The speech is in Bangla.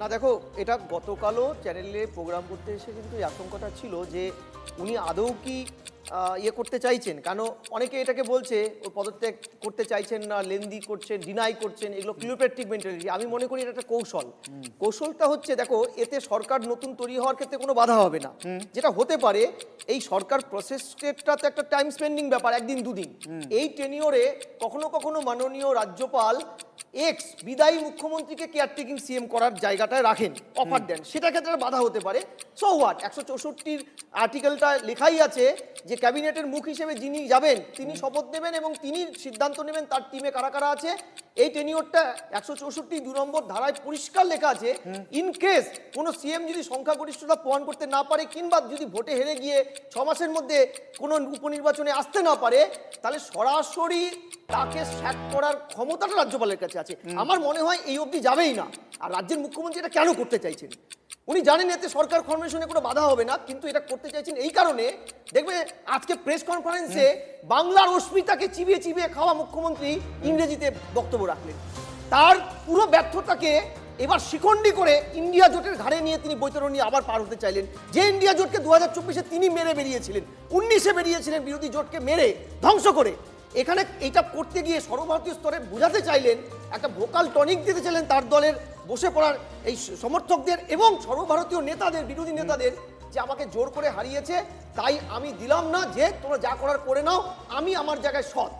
না দেখো, এটা গতকালও চ্যানেলে প্রোগ্রাম করতে এসে কিন্তু এই আশঙ্কাটা ছিল যে উনি আদৌ কি ইয়ে করতে চাইছেন, কারণ অনেকে এটাকে বলছে ও পদত্যাগ করতে চাইছেন না, লেন্দি করছেন, ডিনাই করছেন, এগুলো ক্লিওপ্যাট্রিক মেন্টালিটি। আমি মনে করি এটা একটা কৌশল। কৌশলটা হচ্ছে, দেখো, এতে সরকার নতুন তৈরি হওয়ার ক্ষেত্রে কোনো বাধা হবে না। যেটা হতে পারে, এই সরকার প্রসেসটা তো একটা টাইম স্পেন্ডিং ব্যাপার, একদিন দুদিন। এই টেনিওরে কখনো কখনো মাননীয় রাজ্যপাল এক্স বিদায়ী মুখ্যমন্ত্রীকে কেয়ারটেকিং সিএম করার জায়গাটায় রাখেন, অফার দেন, সেটা ক্ষেত্রে বাধা হতে পারে। সো হোয়াট, 164 আর্টিকেলটা লেখাই আছে যে ক্যাবিনেটের মুখ হিসেবে যিনি যাবেন তিনি শপথ নেবেন এবং তিনি সিদ্ধান্ত নেবেন তার টিমে কারা কারা আছে। এই টেনিওরটা 164 2 নম্বর ধারায় পরিষ্কার লেখা আছে, ইন কেস কোনো সিএম যদি সংখ্যাগরিষ্ঠতা প্রমাণ করতে না পারে কিংবা যদি ভোটে হেরে গিয়ে 6 মাসের মধ্যে কোনো উপনির্বাচনে আসতে না পারে, তাহলে সরাসরি তাকে স্যাক করার ক্ষমতাটা রাজ্যপালের কাছে আছে। আমার মনে হয় এই অবধি যাবেই না। আর রাজ্যের মুখ্যমন্ত্রী এটা কেন করতে চাইছেন? উনি জানেন এতে সরকার ফরমেশনে কোনো বাধা হবে না, কিন্তু এটা করতে চাইছেন এই কারণে। দেখবে আজকে প্রেস কনফারেন্সে বাংলার অস্মিতাকে চিবিয়ে চিবিয়ে খাওয়া মুখ্যমন্ত্রী ইংরেজিতে বক্তব্য রাখলেন। তার পুরো ব্যর্থতাকে এবার শিখণ্ডী করে ইন্ডিয়া জোটের ঘাড়ে নিয়ে তিনি বৈতরণী আবার পার হতে চাইলেন। যে ইন্ডিয়া জোটকে 2024-এ তিনি মেরে বেরিয়েছিলেন, 19-এ বেরিয়েছিলেন বিরোধী জোটকে মেরে ধ্বংস করে। এখানে এইটা করতে গিয়ে সর্বভারতীয় স্তরে বোঝাতে চাইলেন, একটা ভোকাল টনিক দিতে চাইলেন তার দলের বসে পড়ার এই সমর্থকদের এবং সর্বভারতীয় নেতাদের, বিরোধী নেতাদের, যে আমাকে জোর করে হারিয়েছে, তাই আমি দিলাম না, যে তোমরা যা করার করে নাও, আমি আমার জায়গায় সৎ।